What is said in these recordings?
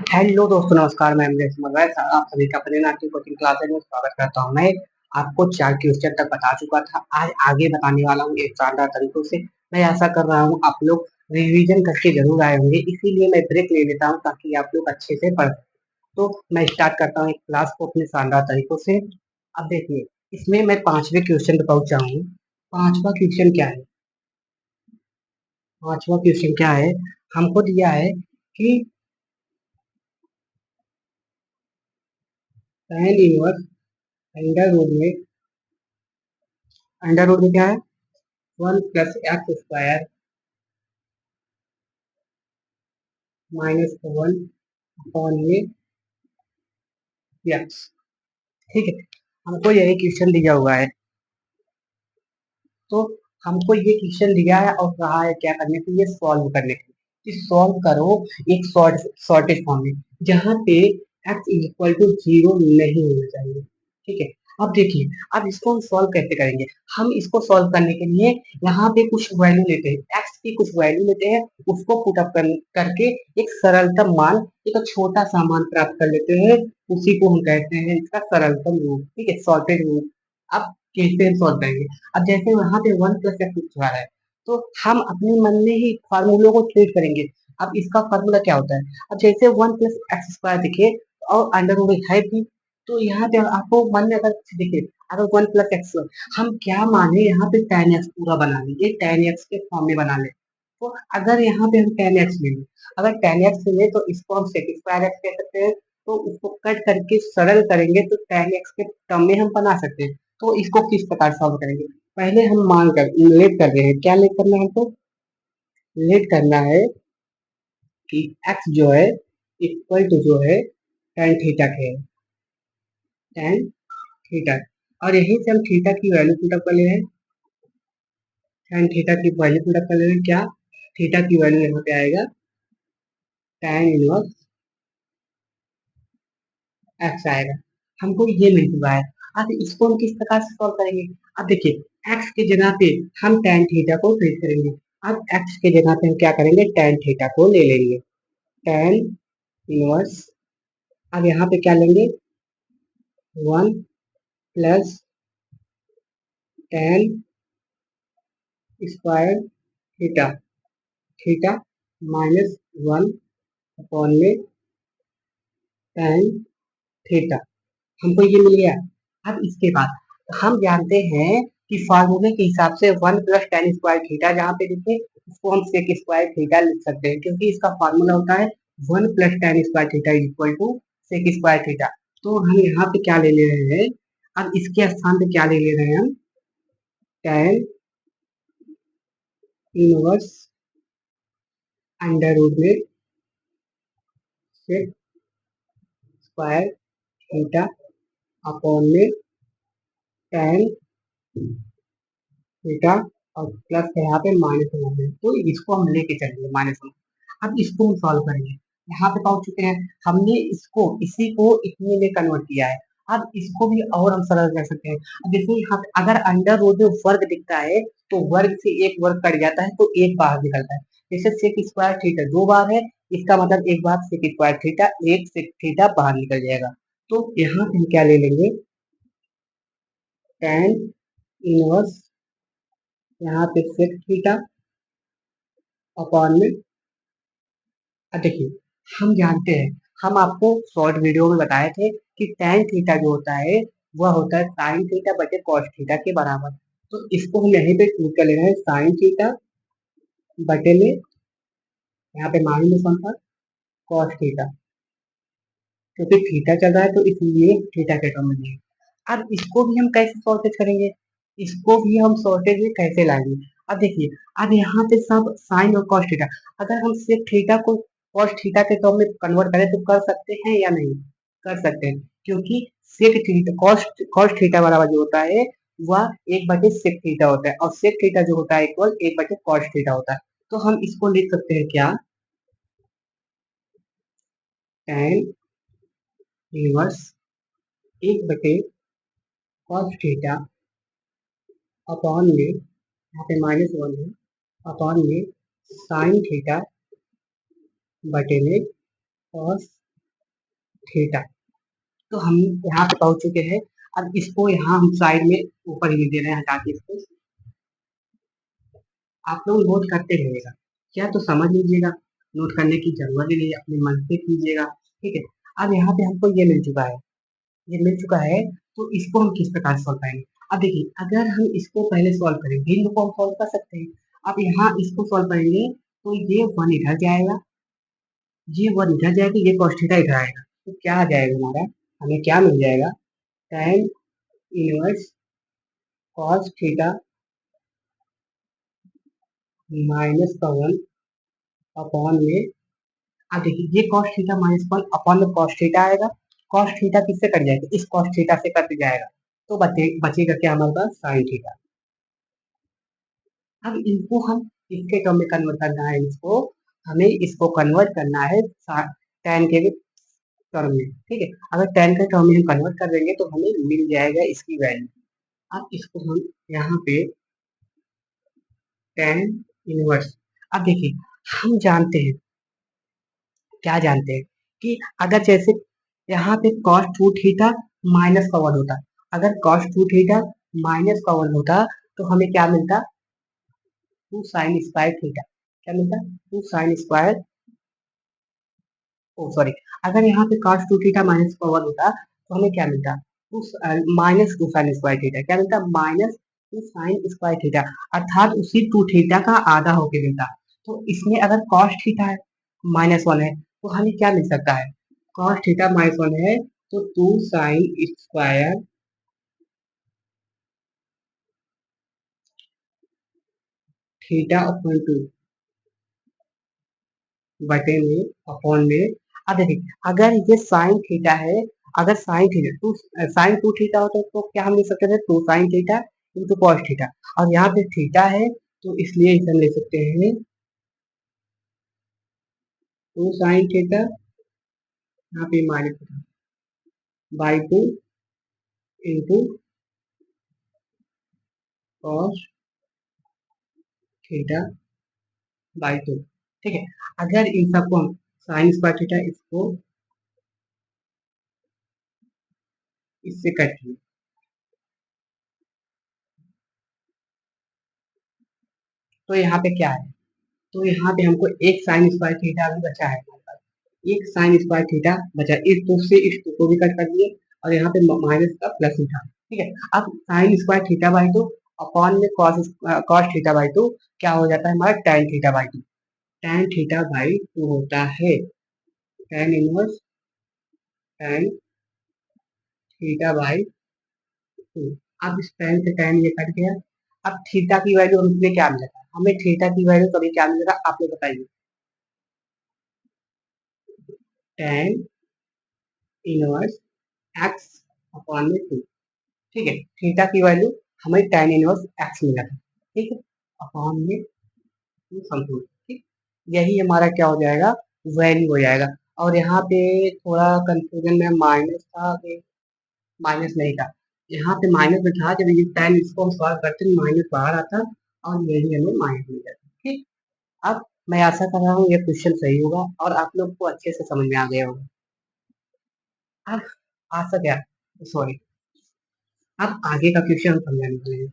Hello दोस्तों, नमस्कार। मैं अमरीश मगर आप सभी का अपने नाट्य कोचिंग क्लासेस में स्वागत करता हूं। मैं आपको 4 क्वेश्चन तक बता चुका था, आज आगे बताने वाला हूं एक शानदार तरीकों से। मैं आशा कर रहा हूं आप लोग रिवीजन करके जरूर आए होंगे, इसीलिए मैं ब्रेक ले लेता हूं ताकि आप लोग अच्छे से पढ़ सकें। तो मैं स्टार्ट करता हूँ एक क्लास को अपने शानदार तरीकों से। अब देखिए, इसमें मैं 5वें क्वेश्चन पे पहुंचा हूँ। 5वां क्वेश्चन क्या है? 5वां क्वेश्चन क्या है? हमको दिया है कि tan इनवर्स अंडर रूट में क्या है? 1 + x² -1/x। ठीक है, हमको यही क्वेश्चन दिया हुआ है। तो हमको ये क्वेश्चन दिया है और कहा है क्या करने के लिए, सॉल्व करने के लिए। सॉल्व करो एक शॉर्टेज फॉर्म में, जहाँ पे x = 0 नहीं होना चाहिए। ठीक है, अब देखिए, अब इसको हम सॉल्व कैसे करेंगे। हम इसको सॉल्व करने के लिए यहाँ पे कुछ वैल्यू लेते हैं, x की कुछ वैल्यू लेते हैं, उसको पुट अप करके एक सरलतम मान, एक छोटा सा मान प्राप्त कर लेते हैं। उसी को हम कहते हैं इसका सरलतम रूप। ठीक है, सॉर्टेड रूप। अब कैसे हम सॉल्व करेंगे? अब जैसे वहां पे 1 + x लिखा है, तो हम अपने मन में ही फार्मूलों को ट्रीट करेंगे। अब इसका फार्मूला क्या होता है? अब जैसे 1 + x² दिखे और अंडर रूट है भी, तो यहाँ पे आपको मन में अगर देखिए, अगर 1 + x, हम क्या माने यहाँ पे tan x पूरा बना लें, ये tan x के फॉर्म में बना ले। तो अगर यहाँ पे हम tan x ले लें, अगर tan x ले तो इसको हम sec² x कह सकते हैं। तो उसको कट करके सरल करेंगे तो tan x के टर्म में हम बना सकते हैं। तो इसको किस प्रकार सॉल्व करेंगे? पहले हम मान कर लेट कर रहे हैं, क्या लेट करना है हमको? लेट करना है कि x जो है इक्वल टू जो है tan थीटा के, tan थीटा। और यहीं से हम थीटा की वैल्यू पुट अप कर ले रहे हैं, tan थीटा की वैल्यू पुट अप कर ले रहे हैं। क्या थीटा की वैल्यू यहाँ पे आएगा? tan इनवर्स x आएगा। हमको ये मिल चुका है। अब इसको हम किस प्रकार से सॉल्व करेंगे? अब देखिए, x की जगह पे हम tan थीटा को ट्रीट करेंगे। अब x की जगह पे हम क्या करेंगे? tan थीटा को ले लेंगे, tan इनवर्स। अब यहाँ पे क्या लेंगे? 1 + tan² theta, theta -1/tan theta. हमको ये मिल गया। अब इसके बाद हम जानते हैं कि फार्मूले के हिसाब से 1 + tan² थीटा जहाँ पे लिखे, उसको हम sec² थीटा लिख सकते हैं, क्योंकि इसका फार्मूला होता है 1 + tan² theta equal to sec² theta. तो हम यहाँ पे क्या ले ले रहे हैं? अब इसके स्थान पे क्या ले ले रहे हैं हम? tan इनवर्स अंडर रूट में sec² थीटा अपॉन में tan थीटा, और प्लस यहाँ पे -1 है, तो इसको हम लेके चलेंगे -1। अब इसको हम सॉल्व करेंगे। यहाँ पे पहुंच चुके हैं, हमने इसको इसी को इतने में कन्वर्ट किया है। अब इसको भी और हम सरल कर सकते हैं। अब देखिए, यहाँ पे अगर अंडर रूट में वर्ग दिखता है, तो वर्ग से एक वर्ग कट जाता है, तो एक बाहर निकलता है। जैसे sec² थीटा 2 बार है, इसका मतलब एक बार sec² थीटा, एक sec थीटा बाहर निकल जाएगा। तो यहाँ पे हम क्या ले लेंगे? tan इनवर्स यहाँ पे sec थीटा अपॉन में। अब देखिए, हम जानते हैं, हम आपको शॉर्ट वीडियो में बताए थे कि tan थीटा जो होता है वह होता है sin थीटा बटे cos थीटा के बराबर। तो इसको हम यहीं पे क्लिक कर ले रहे हैं, sin थीटा बटे में, यहाँ पे -1 था, cos थीटा, क्योंकि थीटा चल रहा है तो इसलिए थीटा के टर्म में दिए। अब इसको भी हम कैसे सॉर्टेज करेंगे? इसको भी हम सॉर्टेज में कैसे लाएंगे? अब देखिए, अब यहाँ पे सब साइन और कॉस थीटा, अगर हम सिर्फ थीटा को कॉस थीटा के टर्म में कन्वर्ट करें तो कर सकते हैं या नहीं? कर सकते हैं, क्योंकि sec theta cos cos theta बराबर जो होता है वह 1/सेक थीटा होता है, और सेक थीटा जो होता है इक्वल 1/कॉस थीटा होता है। तो हम इसको लिख सकते हैं क्या? tan इनवर्स 1/कॉस थीटा अपॉन में, यहाँ पे -1 है, अपॉन में साइन थीटा बटे में कॉस थीटा। तो हम यहाँ पे पहुंच चुके हैं। अब इसको यहाँ हम साइड में ऊपर ही लिख दे रहे हैं, हटा के इसको। आप लोग नोट करते रहिएगा, क्या तो समझ लीजिएगा, नोट करने की जरूरत ही नहीं, अपने मन से कीजिएगा। ठीक है। अब यहाँ पे हमको ये मिल चुका है, ये मिल चुका है, तो इसको हम किस प्रकार सॉल्व करेंगे। अब देखिए, अगर हम इसको पहले सॉल्व करें, भिन्न को हम सॉल्व कर सकते हैं। अब यहाँ इसको सॉल्व करेंगे तो ये वन इधर जाएगा, ये वन इधर जाएगा, ये cos थीटा इधर आएगा, तो क्या आ जाएगा हमारा, हमें क्या मिल जाएगा, tan inverse cos theta minus का वन अपॉन में। अब देखिए, ये cos theta minus one upon में cos थीटा आएगा, cos थीटा किससे कट जाएगा, इस cos थीटा से कट जाएगा, तो बचेगा क्या हमारे पास, sin थीटा। अब इनको हम इसके टर्म में कन्वर्ट करना है, इसको हमें इसको कन्वर्ट करना है tan के टर्म में। ठीक है। अगर tan के टर्म में हम कन्वर्ट कर देंगे तो हमें मिल जाएगा इसकी वैल्यू। अब इसको हम यहाँ पे tan इनवर्स। अब देखिए, हम जानते हैं, क्या जानते हैं कि अगर जैसे यहाँ पे cos टू थीटा माइनस का वन होता, अगर cos टू थीटा माइनस का वन होता तो हमें क्या मिलता, टू साइन स्क्वायर थीटा। क्या मिलता, two sine square, oh sorry, अगर यहाँ पे cos टू थीटा माइनस का वन होता तो हमें क्या मिलता, two minus two sine square theta. क्या मिलता, minus two sine square theta, अर्थात उसी टू थीटा का आधा होके मिलता। तो इसमें अगर cos थीटा है माइनस वन है तो हमें क्या मिल सकता है, cos थीटा माइनस वन है तो two sine square theta upon two बटे में अपॉन में। अब देखिए, अगर ये साइन थीटा है, अगर sine theta two sine two theta होता तो क्या हम लिख सकते थे, two sine theta into cos theta, और यहाँ पे थीटा है तो इसलिए इसे हम ले सकते हैं टू साइन थीटा, यहाँ पे minus by two into cos theta by to. ठीक है। अगर इन सबको हम साइन स्क्वायर थीटा इसको इससे कट किए तो यहाँ पे क्या है, तो यहाँ पे हमको एक साइन स्क्वायर थीटा भी बचा है हमारे पास, एक साइन स्क्वायर थीटा बचा, इस टू से इस टू को भी कट कर दिए, और यहाँ पे माइनस का प्लस उठा। ठीक है। अब sine square theta by two upon में cos cos theta by two क्या हो जाता है हमारा, tan theta by two, tan theta by two होता है tan inverse tan theta by two. अब इस tan से tan ये कट गया। अब थीटा की वैल्यू हमें क्या मिलेगा, हमें थीटा की वैल्यू कभी क्या मिलेगा, आप लोग बताइए, tan इनवर्स एक्स अपॉन में टू। ठीक है। थीटा की वैल्यू हमें tan इनवर्स एक्स मिला था। ठीक है। अपॉन में टू समथिंग। ठीक, यही हमारा क्या हो जाएगा, वैल्यू हो जाएगा। और यहाँ पे थोड़ा कंफ्यूजन में माइनस था कि माइनस नहीं था, यहाँ पे माइनस में था, जब ये tan इसको हम सॉल्व करते माइनस बाहर आता और यही हमें माइनस मिल जाता। ठीक। अब मैं आशा कर रहा हूँ ये क्वेश्चन सही होगा और आप लोग को अच्छे से समझ में आ गया होगा। अब आशा क्या, सॉरी, अब आगे का क्वेश्चन हम समझाने वाले हैं।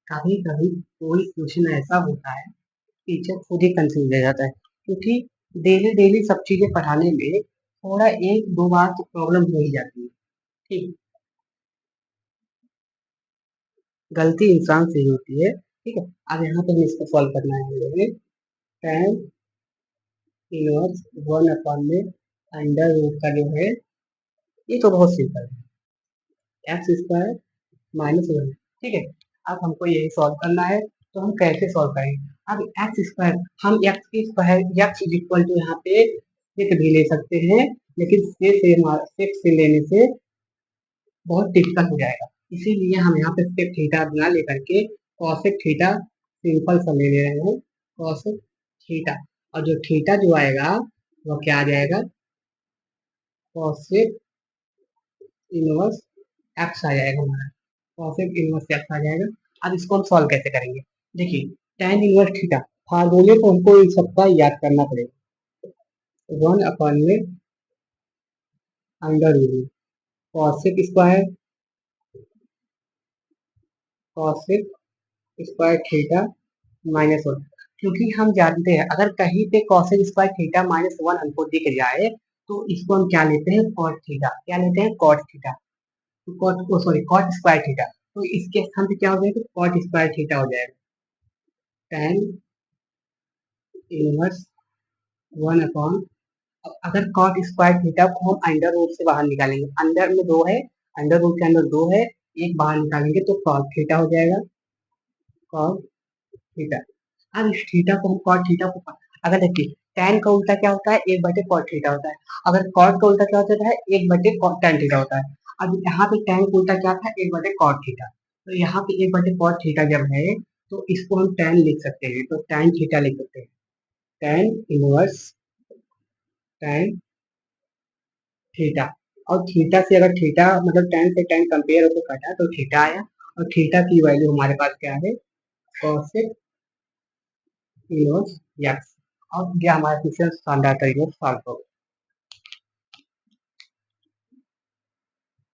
कभी कभी कोई क्वेश्चन ऐसा होता है, टीचर खुद ही कंफ्यूज हो जाता है, क्योंकि डेली डेली सब चीजें पढ़ाने में थोड़ा एक दो बार तो प्रॉब्लम हो ही जाती है। ठीक, गलती इंसान से ही होती है। ठीक है। अब यहाँ पे हम इसको सॉल्व करना है, हम लोग tan इनवर्स वन अपॉन में अंडर रूट का जो है, ये तो बहुत सिंपल है, एक्स स्क्वायर माइनस वन। ठीक है। अब हमको यही सॉल्व करना है, तो हम कैसे सॉल्व करेंगे। अब एक्स स्क्वायर, हम एक्स की square x is equal to यहाँ पे सिक्स भी ले सकते हैं, लेकिन सिक्स से लेने से बहुत डिफिकल्ट हो जाएगा, इसीलिए हम यहाँ पे सेक थीटा ना लेकर के कॉसेक थीटा सिंपल सा ले ले रहे हैं, कॉसेक थीटा। और जो थीटा जो आएगा वो क्या आ जाएगा, कॉसेक इनवर्स एक्स आ जाएगा हमारा। कॉसेक इनवर्स एक्स आ जाएगा। अब इसको हम सॉल्व कैसे करेंगे? देखिए, tan इनवर्स थीटा फार्मूले को हमको इन सबका याद करना पड़ेगा। 1 में under root cosec square theta -1, क्योंकि हम जानते हैं अगर कहीं पे कॉसेक स्क्वायर थीटा -1 हमको दिख जाए तो इसको हम क्या लेते हैं, कॉट थीटा। क्या लेते हैं? Cot theta. तो कॉट स्क्वायर थीटा। तो इसके स्थान पे क्या हो जाएगा? कॉट स्क्वायर थीटा हो जाएगा। tan इनवर्स 1 अगर कॉट स्क्वायर थीटा को हम अंडर रूट से बाहर निकालेंगे, अंडर में 2 है, अंडर रूट के अंदर 2 है, एक बाहर निकालेंगे तो कॉट थीटा हो जाएगा। Cot theta. अब इस थीटा को हम कॉट थीटा को अगर देखिए tan का उल्टा क्या होता है? 1/cot थीटा होता है। अगर कॉट का उल्टा क्या होता है? 1/tan थीटा होता है। अब यहाँ पे tan का उल्टा क्या था? 1/cot theta. तो यहाँ पे 1/cot थीटा जब है तो इसको हम tan लिख सकते हैं, तो tan थीटा लिख सकते हैं। tan inverse tan theta. और थीटा से अगर थीटा मतलब tan से tan कंपेयर होकर कटा तो थीटा आया, और थीटा की वैल्यू हमारे पास क्या है? Cosec inverse x. और यह हमारा क्वेश्चन शानदार तरीके से सॉल्व हो गया।